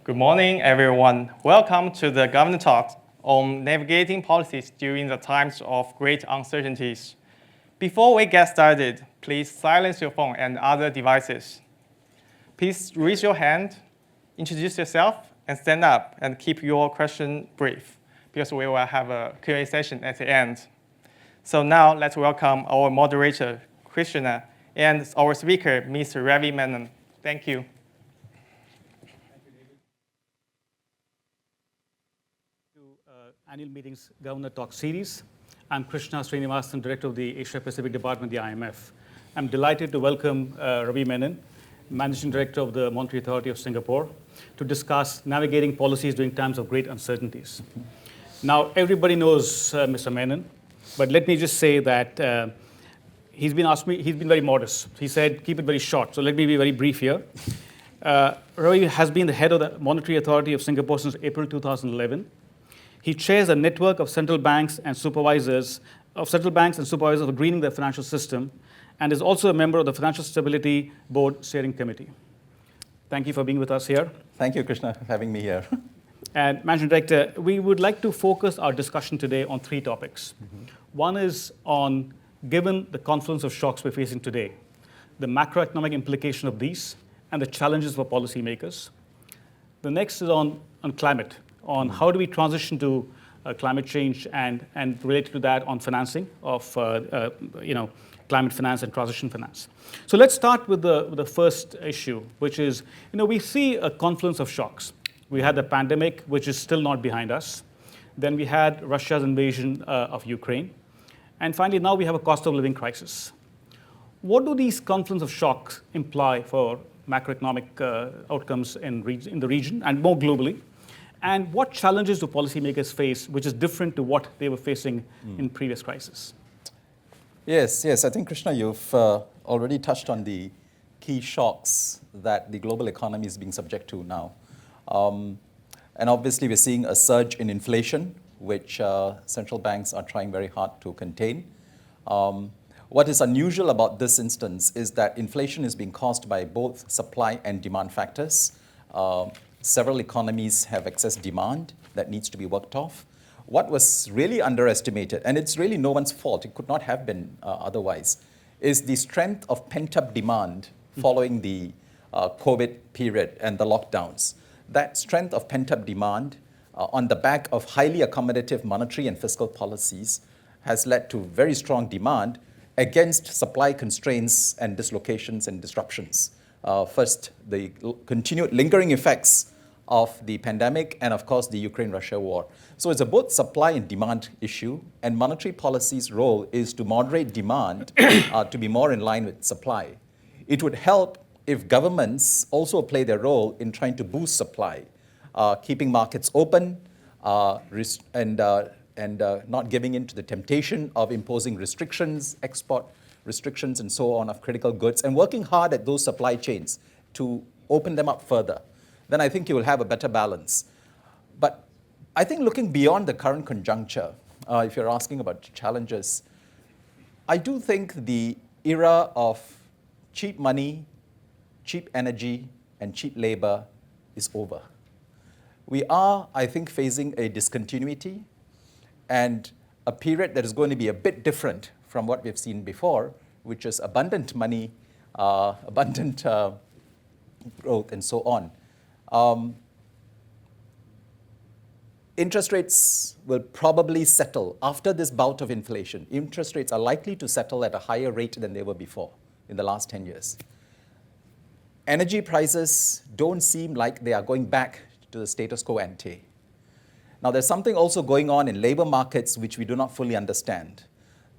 Good morning, everyone. Welcome to the Governor Talk on navigating policies during the times of great uncertainties. Before we get started, please silence your phone and other devices. Please raise your hand, introduce yourself, and stand up and keep your question brief, because we will have a Q&A session at the end. So now let's welcome our moderator, Krishna, and our speaker, Mr. Ravi Menon. Thank you. Annual Meetings Governor Talk Series. I'm Krishna Srinivasan, Director of the Asia Pacific Department, the IMF. I'm delighted to welcome Ravi Menon, Managing Director of the Monetary Authority of Singapore, to discuss navigating policies during times of great uncertainties. Now, everybody knows Mr. Menon, but let me just say that he's been very modest. He said, keep it very short, so let me be very brief here. Ravi has been the head of the Monetary Authority of Singapore since April 2011. He chairs a network of central banks and supervisors of greening the financial system, and is also a member of the Financial Stability Board Steering Committee. Thank you for being with us here. Thank you, Krishna, for having me here. And Managing Director, we would like to focus our discussion today on three topics. One is on, given the confluence of shocks we're facing today, the macroeconomic implication of these and the challenges for policymakers. The next is on climate, on how do we transition to climate change and related to that on financing of climate finance and transition finance. So let's start with the first issue, which is, we see a confluence of shocks. We had the pandemic, which is still not behind us. Then we had Russia's invasion of Ukraine. And finally, now we have a cost of living crisis. What do these confluence of shocks imply for macroeconomic outcomes in the region and more globally? And what challenges do policymakers face, which is different to what they were facing in previous crises? Yes. I think, Krishna, you've already touched on the key shocks that the global economy is being subject to now. And obviously, we're seeing a surge in inflation, which central banks are trying very hard to contain. What is unusual about this instance is that inflation is being caused by both supply and demand factors. Several economies have excess demand that needs to be worked off. What was really underestimated, and it's really no one's fault, it could not have been otherwise, is the strength of pent-up demand following the COVID period and the lockdowns. That strength of pent-up demand on the back of highly accommodative monetary and fiscal policies has led to very strong demand against supply constraints and dislocations and disruptions. First, the continued lingering effects of the pandemic and, of course, the Ukraine-Russia war. So it's a both supply and demand issue, and monetary policy's role is to moderate demand to be more in line with supply. It would help if governments also play their role in trying to boost supply, keeping markets open and not giving in to the temptation of imposing restrictions, export restrictions and so on of critical goods, and working hard at those supply chains to open them up further. Then I think you will have a better balance. But I think looking beyond the current conjuncture, if you're asking about challenges, I do think the era of cheap money, cheap energy, and cheap labor is over. We are, I think, facing a discontinuity and a period that is going to be a bit different from what we've seen before, which is abundant money, abundant growth, and so on. Interest rates will probably settle after this bout of inflation. Interest rates are likely to settle at a higher rate than they were before in the last 10 years. Energy prices don't seem like they are going back to the status quo ante. Now, there's something also going on in labor markets which we do not fully understand.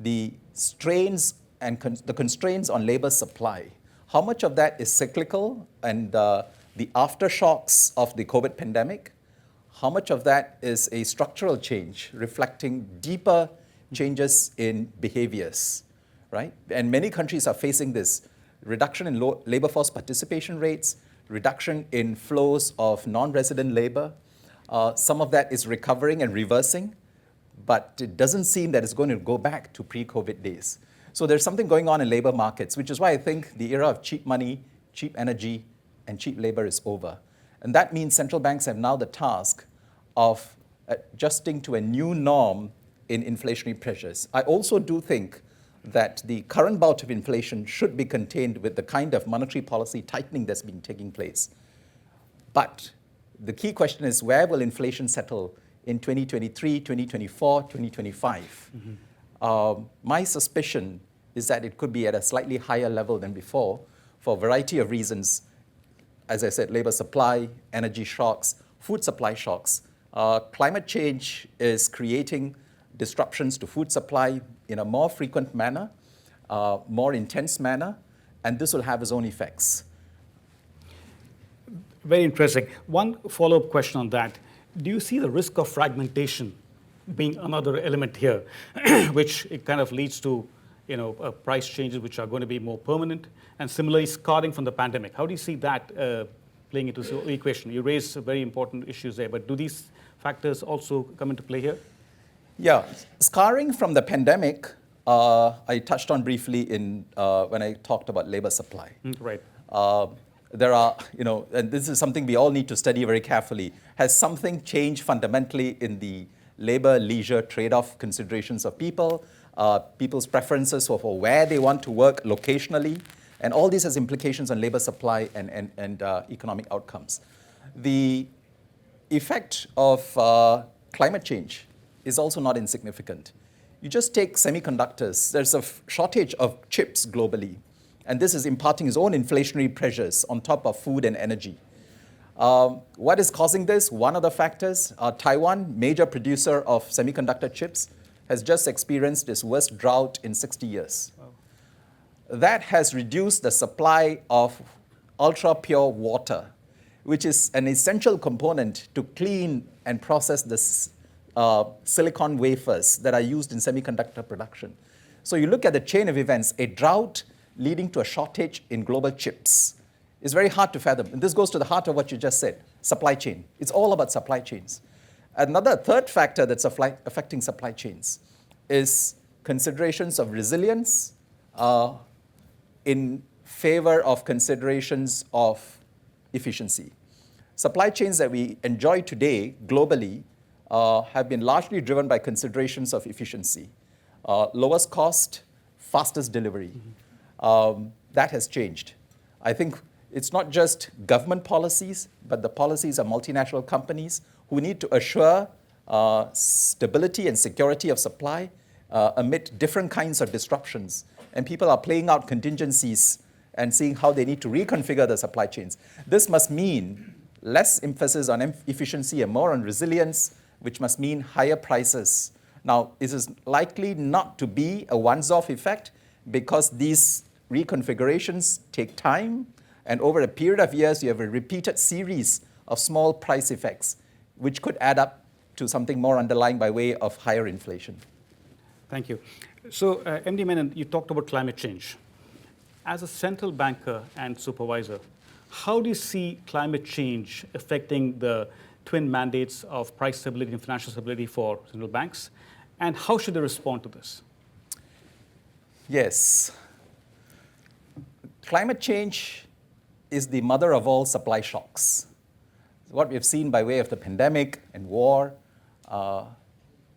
The strains and the constraints on labor supply, how much of that is cyclical and the aftershocks of the COVID pandemic? How much of that is a structural change reflecting deeper changes in behaviors, right? And many countries are facing this reduction in labor force participation rates, reduction in flows of non-resident labor. Some of that is recovering and reversing, but it doesn't seem that it's going to go back to pre-COVID days. So there's something going on in labor markets, which is why I think the era of cheap money, cheap energy, and cheap labor is over. And that means central banks have now the task of adjusting to a new norm in inflationary pressures. I also do think that the current bout of inflation should be contained with the kind of monetary policy tightening that's been taking place. But the key question is, where will inflation settle in 2023, 2024, 2025? My suspicion is that it could be at a slightly higher level than before for a variety of reasons. As I said, labor supply, energy shocks, food supply shocks. Climate change is creating disruptions to food supply in a more frequent manner, more intense manner, and this will have its own effects. Very interesting. One follow-up question on that. Do you see the risk of fragmentation being another element here, which it kind of leads to price changes which are going to be more permanent, and similarly scarring from the pandemic? How do you see that playing into the equation? You raised very important issues there, but do these factors also come into play here? Yeah, scarring from the pandemic, I touched on briefly when I talked about labor supply. Right. There are, and this is something we all need to study very carefully. Has something changed fundamentally in the labor-leisure trade-off considerations of people, people's preferences for where they want to work locationally, and all this has implications on labor supply and economic outcomes. The effect of climate change is also not insignificant. You just take semiconductors. There's a shortage of chips globally, and this is imparting its own inflationary pressures on top of food and energy. What is causing this? One of the factors, Taiwan, major producer of semiconductor chips, has just experienced its worst drought in 60 years. Wow. That has reduced the supply of ultra-pure water, which is an essential component to clean and process the silicon wafers that are used in semiconductor production. So you look at the chain of events, a drought leading to a shortage in global chips. It's very hard to fathom. And this goes to the heart of what you just said, supply chain. It's all about supply chains. Another third factor that's affecting supply chains is considerations of resilience in favor of considerations of efficiency. Supply chains that we enjoy today globally have been largely driven by considerations of efficiency. Lowest cost, fastest delivery. That has changed. I think it's not just government policies, but the policies of multinational companies who need to assure stability and security of supply amid different kinds of disruptions. And people are playing out contingencies and seeing how they need to reconfigure the supply chains. This must mean less emphasis on efficiency and more on resilience, which must mean higher prices. Now, this is likely not to be a once-off effect because these reconfigurations take time, and over a period of years, you have a repeated series of small price effects, which could add up to something more underlying by way of higher inflation. Thank you. So, MD Menon, you talked about climate change. As a central banker and supervisor, how do you see climate change affecting the twin mandates of price stability and financial stability for central banks? And how should they respond to this? Yes. Climate change is the mother of all supply shocks. What we've seen by way of the pandemic and war,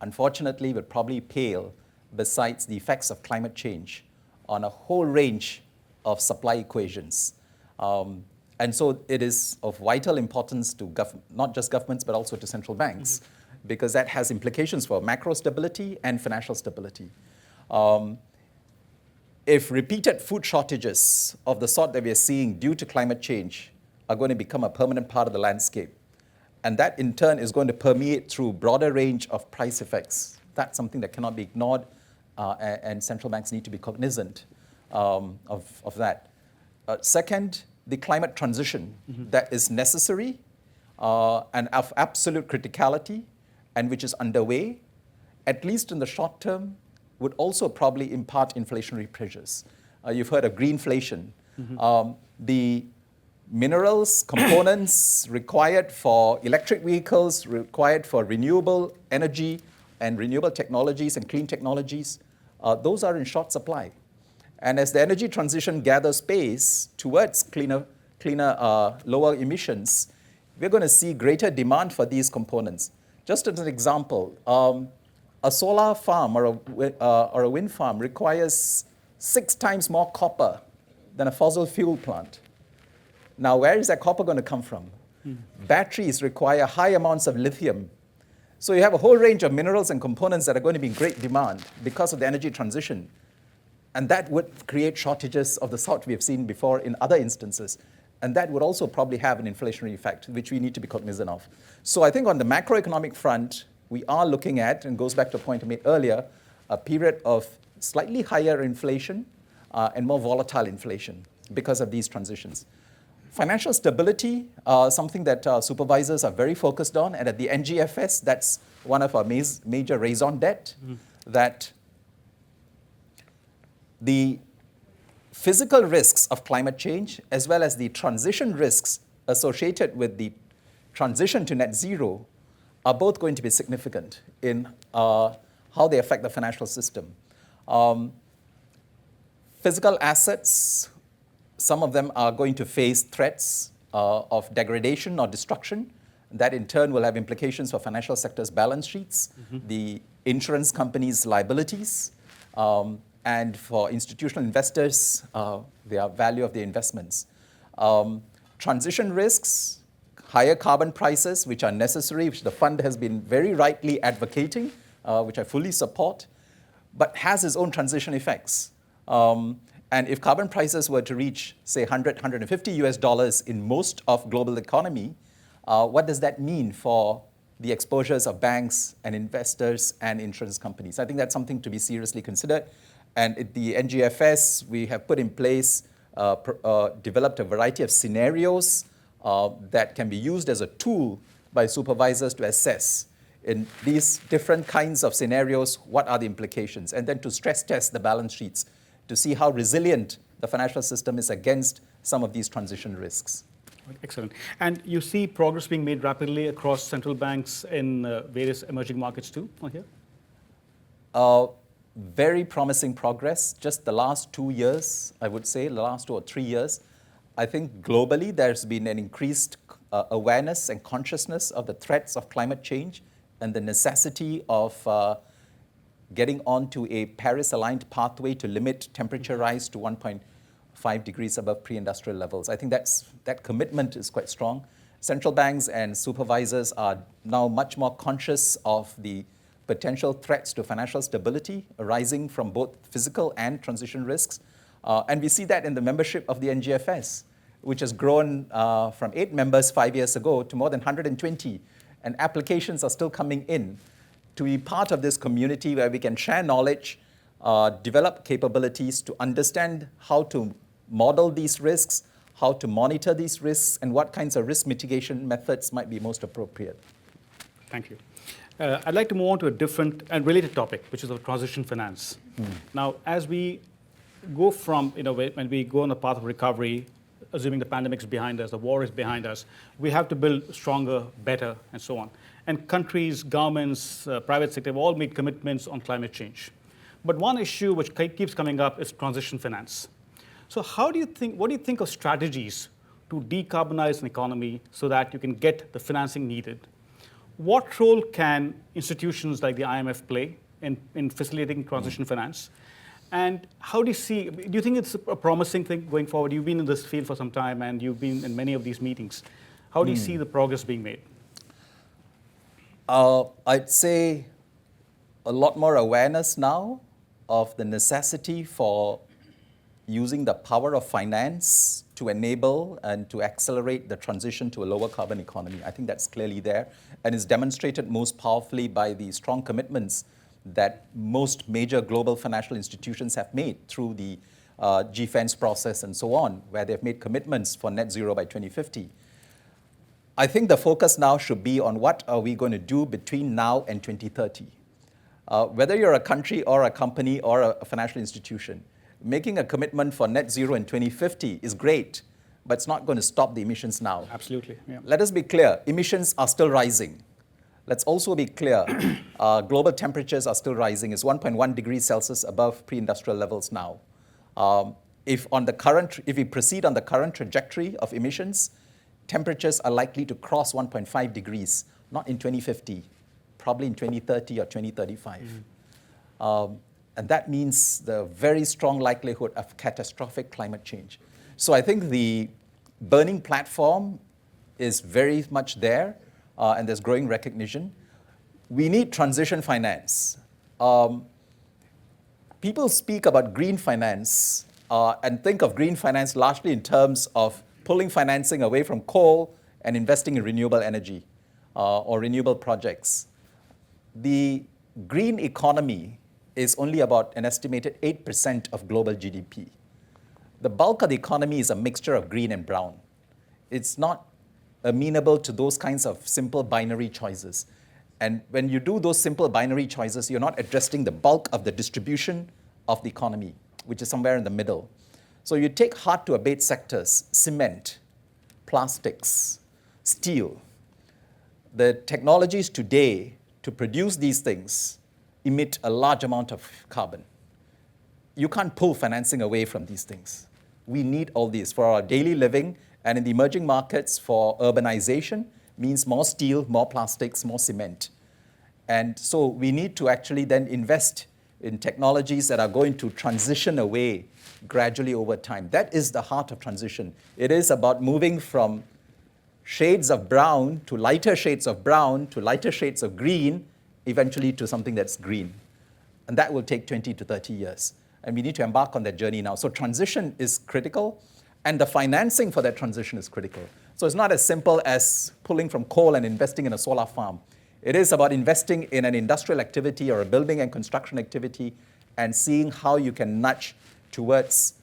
unfortunately, will probably pale besides the effects of climate change on a whole range of supply equations. And so it is of vital importance to not just governments, but also to central banks, because that has implications for macro stability and financial stability. If repeated food shortages of the sort that we are seeing due to climate change are going to become a permanent part of the landscape, and that in turn is going to permeate through a broader range of price effects, that's something that cannot be ignored, and central banks need to be cognizant of that. Second, the climate transition that is necessary and of absolute criticality and which is underway, at least in the short term, would also probably impart inflationary pressures. You've heard of greenflation. The minerals, components required for electric vehicles, required for renewable energy and renewable technologies and clean technologies, those are in short supply. And as the energy transition gathers pace towards cleaner, lower emissions, we're going to see greater demand for these components. Just as an example, a solar farm or a wind farm requires 6 times more copper than a fossil fuel plant. Now, where is that copper going to come from? Batteries require high amounts of lithium. So you have a whole range of minerals and components that are going to be in great demand because of the energy transition. And that would create shortages of the sort we have seen before in other instances. And that would also probably have an inflationary effect, which we need to be cognizant of. So I think on the macroeconomic front, we are looking at, and goes back to a point I made earlier, a period of slightly higher inflation and more volatile inflation because of these transitions. Financial stability, something that supervisors are very focused on, and at the NGFS, that's one of our major raison d'etre, that the physical risks of climate change, as well as the transition risks associated with the transition to net zero, are both going to be significant in how they affect the financial system. Physical assets, some of them are going to face threats of degradation or destruction. That in turn will have implications for financial sector's balance sheets, the insurance companies' liabilities, and for institutional investors, the value of their investments. Transition risks, higher carbon prices, which are necessary, which the fund has been very rightly advocating, which I fully support, but has its own transition effects. And if carbon prices were to reach, say, 100, 150 US dollars in most of global economy, what does that mean for the exposures of banks and investors and insurance companies? I think that's something to be seriously considered. And at the NGFS, we have put in place, developed a variety of scenarios that can be used as a tool by supervisors to assess in these different kinds of scenarios, what are the implications, and then to stress test the balance sheets to see how resilient the financial system is against some of these transition risks. Excellent. And you see progress being made rapidly across central banks in various emerging markets too, on here? Very promising progress. Just the last 2 years, I would say, the last 2 or 3 years, I think globally there's been an increased awareness and consciousness of the threats of climate change and the necessity of getting onto a Paris-aligned pathway to limit temperature rise to 1.5 degrees above pre-industrial levels. I think that commitment is quite strong. Central banks and supervisors are now much more conscious of the potential threats to financial stability arising from both physical and transition risks. And we see that in the membership of the NGFS, which has grown from 8 members 5 years ago to more than 120. And applications are still coming in to be part of this community where we can share knowledge, develop capabilities to understand how to model these risks, how to monitor these risks, and what kinds of risk mitigation methods might be most appropriate. Thank you. I'd like to move on to a different and related topic, which is of transition finance. Now, as we go from, when we go on the path of recovery, assuming the pandemic's behind us, the war is behind us, we have to build stronger, better, and so on. And countries, governments, private sector have all made commitments on climate change. But one issue which keeps coming up is transition finance. So what do you think of strategies to decarbonize an economy so that you can get the financing needed? What role can institutions like the IMF play in facilitating transition finance? And how do you think it's a promising thing going forward? You've been in this field for some time and you've been in many of these meetings. How do you see the progress being made? I'd say a lot more awareness now of the necessity for using the power of finance to enable and to accelerate the transition to a lower carbon economy. I think that's clearly there and is demonstrated most powerfully by the strong commitments that most major global financial institutions have made through the GFENS process and so on, where they've made commitments for net zero by 2050. I think the focus now should be on what are we going to do between now and 2030. Whether you're a country or a company or a financial institution, making a commitment for net zero in 2050 is great, but it's not going to stop the emissions now. Absolutely. Yeah. Let us be clear, emissions are still rising. Let's also be clear, global temperatures are still rising. It's 1.1 degrees Celsius above pre-industrial levels now. If we proceed on the current trajectory of emissions, temperatures are likely to cross 1.5 degrees, not in 2050, probably in 2030 or 2035. And that means the very strong likelihood of catastrophic climate change. So I think the burning platform is very much there, and there's growing recognition. We need transition finance. People speak about green finance and think of green finance largely in terms of pulling financing away from coal and investing in renewable energy or renewable projects. The green economy is only about an estimated 8% of global GDP. The bulk of the economy is a mixture of green and brown. It's not amenable to those kinds of simple binary choices. And when you do those simple binary choices, you're not addressing the bulk of the distribution of the economy, which is somewhere in the middle. So you take hard-to-abate sectors, cement, plastics, steel. The technologies today to produce these things emit a large amount of carbon. You can't pull financing away from these things. We need all these for our daily living, and in the emerging markets for urbanization means more steel, more plastics, more cement. And so we need to actually then invest in technologies that are going to transition away gradually over time. That is the heart of transition. It is about moving from shades of brown to lighter shades of brown to lighter shades of green, eventually to something that's green. And that will take 20 to 30 years. And we need to embark on that journey now. So transition is critical, and the financing for that transition is critical. So it's not as simple as pulling from coal and investing in a solar farm. It is about investing in an industrial activity or a building and construction activity and seeing how you can nudge towards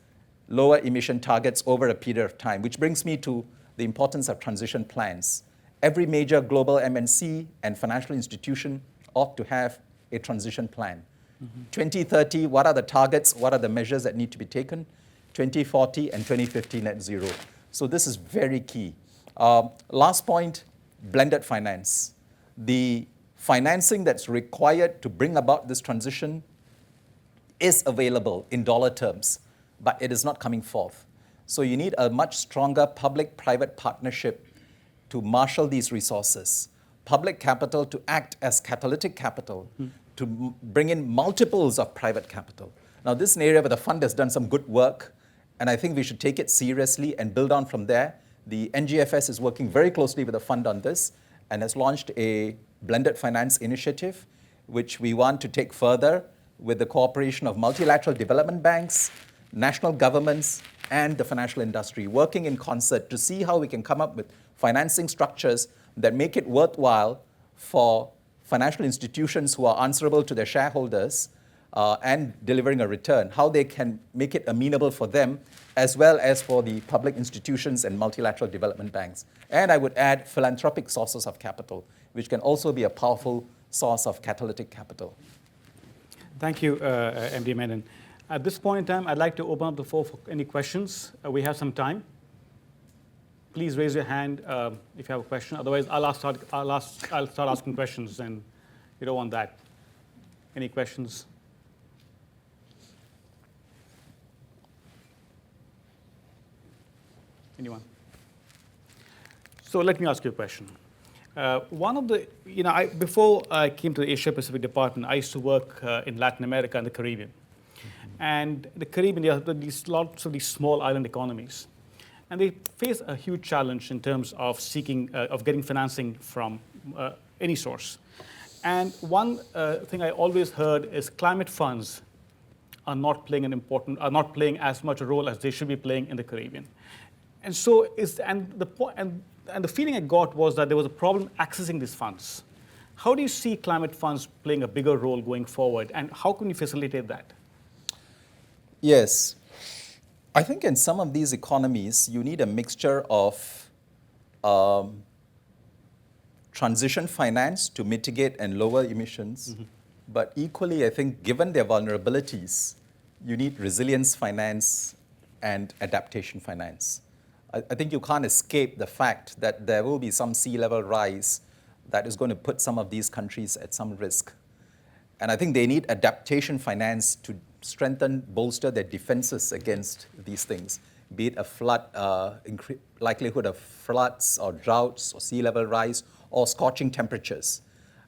lower emission targets over a period of time, which brings me to the importance of transition plans. Every major global MNC and financial institution ought to have a transition plan. 2030, what are the targets? What are the measures that need to be taken? 2040 and 2050 net zero. So this is very key. Last point, blended finance. The financing that's required to bring about this transition is available in dollar terms, but it is not coming forth. So you need a much stronger public-private partnership to marshal these resources. Public capital to act as catalytic capital, to bring in multiples of private capital. Now, this is an area where the fund has done some good work, and I think we should take it seriously and build on from there. The NGFS is working very closely with the fund on this and has launched a blended finance initiative, which we want to take further with the cooperation of multilateral development banks, national governments, and the financial industry, working in concert to see how we can come up with financing structures that make it worthwhile for financial institutions who are answerable to their shareholders and delivering a return, how they can make it amenable for them, as well as for the public institutions and multilateral development banks. And I would add philanthropic sources of capital, which can also be a powerful source of catalytic capital. Thank you, MD Menon. At this point in time, I'd like to open up the floor for any questions. We have some time. Please raise your hand if you have a question. Otherwise, I'll start asking questions, and you don't want that. Any questions? Anyone? So let me ask you a question. One of the, before I came to the Asia Pacific department, I used to work in Latin America and the Caribbean. And the Caribbean, there are lots of these small island economies. And they face a huge challenge in terms of getting financing from any source. And one thing I always heard is climate funds are not playing as much a role as they should be playing in the Caribbean. And so the feeling I got was that there was a problem accessing these funds. How do you see climate funds playing a bigger role going forward, and how can you facilitate that? Yes. I think in some of these economies, you need a mixture of transition finance to mitigate and lower emissions. But equally, I think, given their vulnerabilities, you need resilience finance and adaptation finance. I think you can't escape the fact that there will be some sea level rise that is going to put some of these countries at some risk. And I think they need adaptation finance to strengthen, bolster their defenses against these things. be it a flood, likelihood of floods or droughts or sea level rise or scorching temperatures,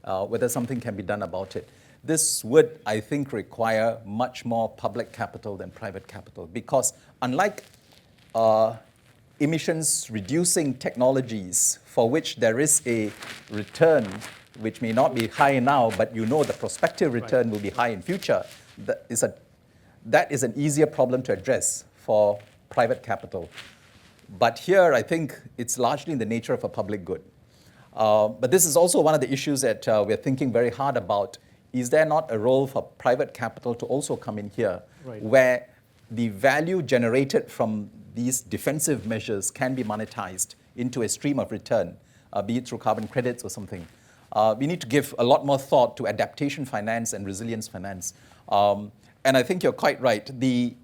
whether something can be done about it. This would, I think, require much more public capital than private capital because unlike emissions reducing technologies for which there is a return which may not be high now, but you know the prospective return will be high in future, that is an easier problem to address for private capital. But here, I think it's largely in the nature of a public good. But this is also one of the issues that we're thinking very hard about. Is there not a role for private capital to also come in here, where the value generated from these defensive measures can be monetized into a stream of return, be it through carbon credits or something? We need to give a lot more thought to adaptation finance and resilience finance. And I think you're quite right. The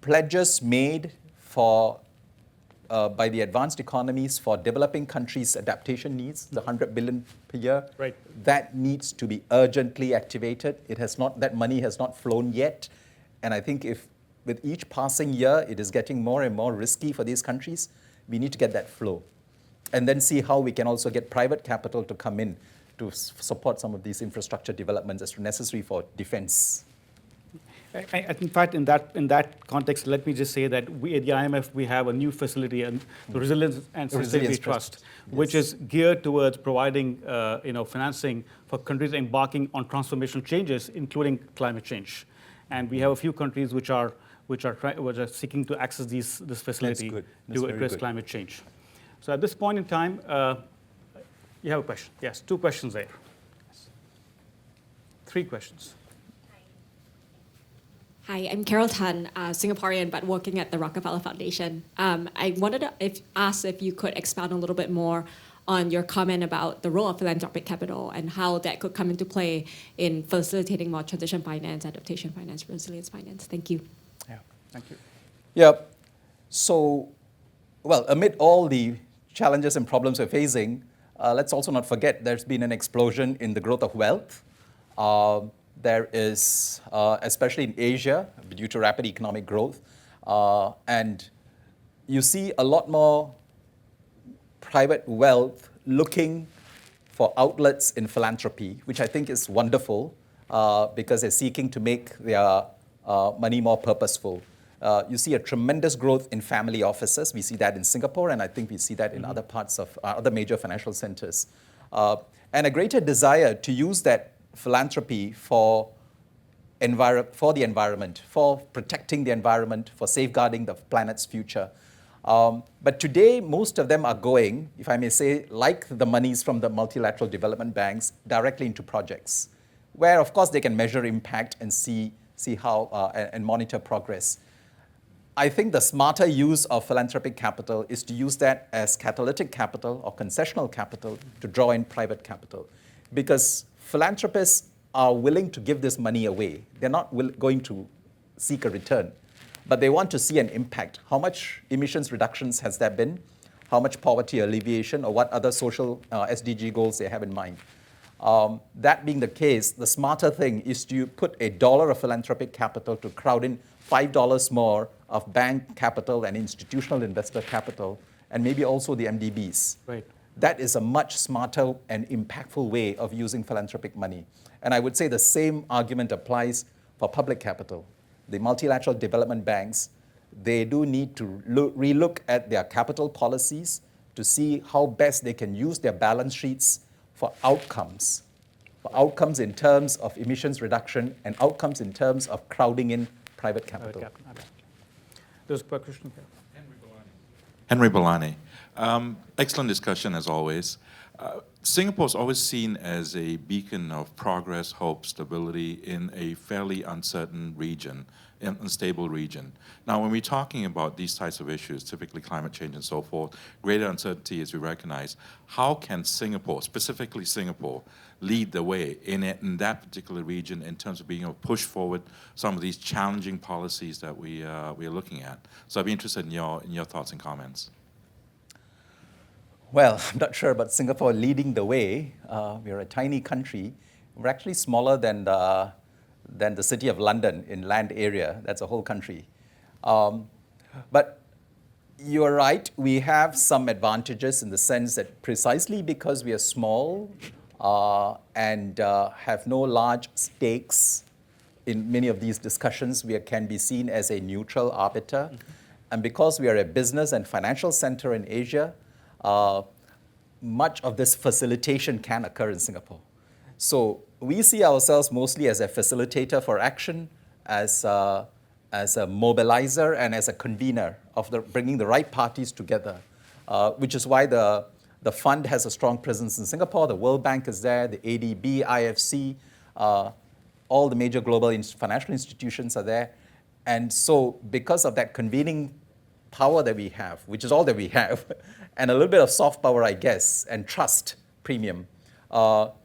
pledges made by the advanced economies for developing countries' adaptation needs, the 100 billion per year, that needs to be urgently activated. That money has not flown yet. And I think if with each passing year, it is getting more and more risky for these countries, we need to get that flow. And then see how we can also get private capital to come in to support some of these infrastructure developments as necessary for defense. In fact, in that context, let me just say that we at the IMF, we have a new facility, and the Resilience and Sustainability Trust, which is geared towards providing financing for countries embarking on transformational changes, including climate change. And we have a few countries which are seeking to access this facility to address climate change. So at this point in time, you have a question. Yes, 2 questions there. 3 questions. Hi, I'm Carol Tan, Singaporean, but working at the Rockefeller Foundation. I wanted to ask if you could expound a little bit more on your comment about the role of philanthropic capital and how that could come into play in facilitating more transition finance, adaptation finance, resilience finance. Thank you. Yeah, thank you. Yeah. So, well, amid all the challenges and problems we're facing, let's also not forget there's been an explosion in the growth of wealth. There is, especially in Asia, due to rapid economic growth, and you see a lot more private wealth looking for outlets in philanthropy, which I think is wonderful because they're seeking to make their money more purposeful. You see a tremendous growth in family offices. We see that in Singapore, and I think we see that in other parts of other major financial centers. And a greater desire to use that philanthropy for the environment, for protecting the environment, for safeguarding the planet's future. But today, most of them are going, if I may say, like the monies from the multilateral development banks, directly into projects, where, of course, they can measure impact and see how and monitor progress. I think the smarter use of philanthropic capital is to use that as catalytic capital or concessional capital to draw in private capital. Because philanthropists are willing to give this money away. They're not going to seek a return, but they want to see an impact. How much emissions reductions has there been? How much poverty alleviation, or what other social SDG goals they have in mind? That being the case, the smarter thing is to put $1 of philanthropic capital to crowd in $5 more of bank capital and institutional investor capital, and maybe also the MDBs. Right. That is a much smarter and impactful way of using philanthropic money. And I would say the same argument applies for public capital. The multilateral development banks, they do need to relook at their capital policies to see how best they can use their balance sheets for outcomes in terms of emissions reduction and outcomes in terms of crowding in private capital. There's a question here. Henry Bolani. Excellent discussion as always. Singapore's always seen as a beacon of progress, hope, stability in a fairly uncertain region, unstable region. Now, when we're talking about these types of issues, typically climate change and so forth, greater uncertainty as we recognize, how can Singapore, specifically Singapore, lead the way in that particular region in terms of being able to push forward some of these challenging policies that we are looking at? So I'd be interested in your thoughts and comments. Well, I'm not sure about Singapore leading the way. We're a tiny country. We're actually smaller than the city of London in land area. That's a whole country. But You are right. We have some advantages in the sense that precisely because we are small and have no large stakes in many of these discussions, we can be seen as a neutral arbiter. And because we are a business and financial center in Asia, much of this facilitation can occur in Singapore. So we see ourselves mostly as a facilitator for action, as a mobilizer and as a convener of bringing the right parties together, which is why the fund has a strong presence in Singapore. The World Bank is there, the ADB, IFC, all the major global financial institutions are there. And so because of that convening power that we have, which is all that we have, and a little bit of soft power, I guess, and trust premium,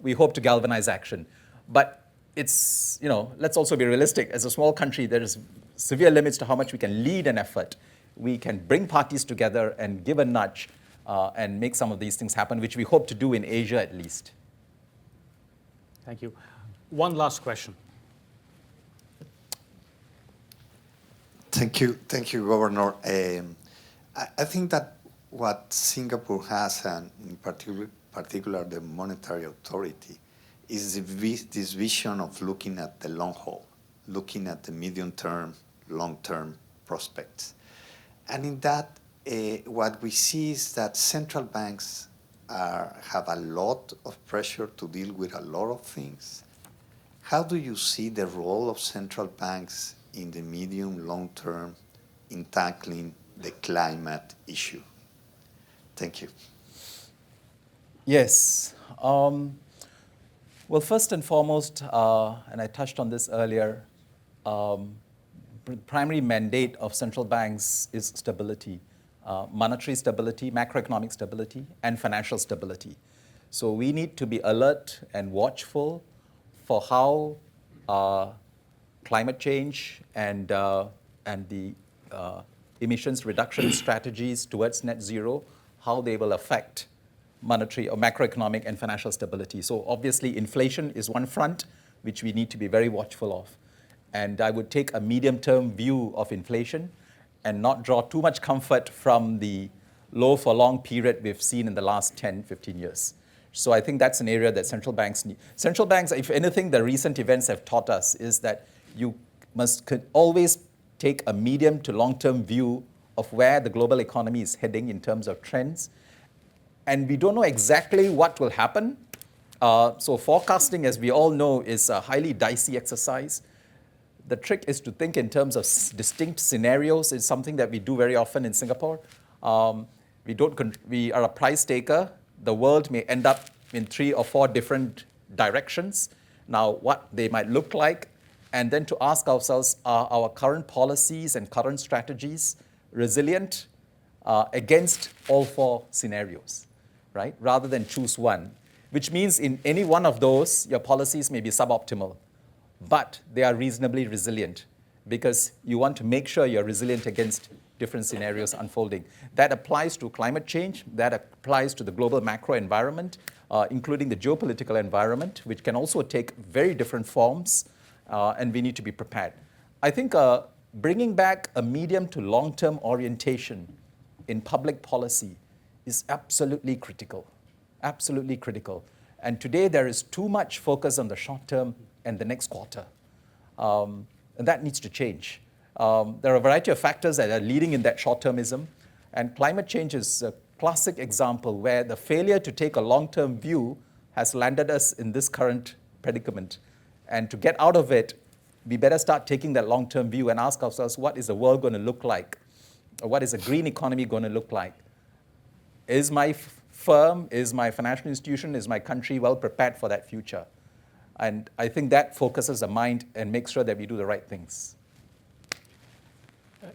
we hope to galvanize action. But it's, let's also be realistic. As a small country, there is severe limits to how much we can lead an effort. We can bring parties together and give a nudge and make some of these things happen, which we hope to do in Asia at least. Thank you. One last question. Thank you, Governor. I think that what Singapore has, and in particular the monetary authority, is this vision of looking at the long haul, looking at the medium-term, long-term prospects. And in that, what we see is that central banks have a lot of pressure to deal with a lot of things. How do you see the role of central banks in the medium, long term in tackling the climate issue? Thank you. Yes. Well, first and foremost, and I touched on this earlier, the primary mandate of central banks is stability, monetary stability, macroeconomic stability, and financial stability. So we need to be alert and watchful for how climate change and the emissions reduction strategies towards net zero, how they will affect monetary or macroeconomic and financial stability. So obviously inflation is one front which we need to be very watchful of. And I would take a medium-term view of inflation and not draw too much comfort from the low for long period we've seen in the last 10, 15 years. So I think that's an area that central banks need. Central banks, if anything, the recent events have taught us is that you could always take a medium to long-term view of where the global economy is heading in terms of trends. And we don't know exactly what will happen. So forecasting, as we all know, is a highly dicey exercise. The trick is to think in terms of distinct scenarios. It's something that we do very often in Singapore. We are a price taker. The world may end up in 3 or 4 different directions. Now, what they might look like, and then to ask ourselves, are our current policies and current strategies resilient against all 4 scenarios, right? Rather than choose one, which means in any one of those, your policies may be suboptimal, but they are reasonably resilient because you want to make sure you're resilient against different scenarios unfolding. That applies to climate change, that applies to the global macro environment, including the geopolitical environment, which can also take very different forms, and we need to be prepared. I think bringing back a medium to long-term orientation in public policy is absolutely critical, absolutely critical. And today there is too much focus on the short term and the next quarter. And that needs to change. There are a variety of factors that are leading in that short-termism, and climate change is a classic example where the failure to take a long-term view has landed us in this current predicament. And to get out of it, we better start taking that long-term view and ask ourselves, what is the world going to look like? Or what is a green economy going to look like? Is my firm, is my financial institution, is my country well prepared for that future? And I think that focuses the mind and makes sure that we do the right things.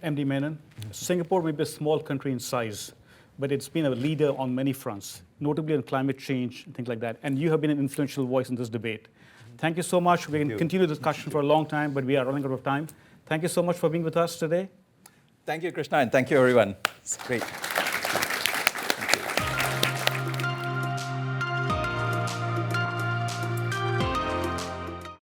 MD Menon, Singapore may be a small country in size, but it's been a leader on many fronts, notably on climate change and things like that. And you have been an influential voice in this debate. Thank you so much. We can continue the discussion for a long time, but we are running out of time. Thank you so much for being with us today. Thank you, Krishna, and thank you, everyone. It's great.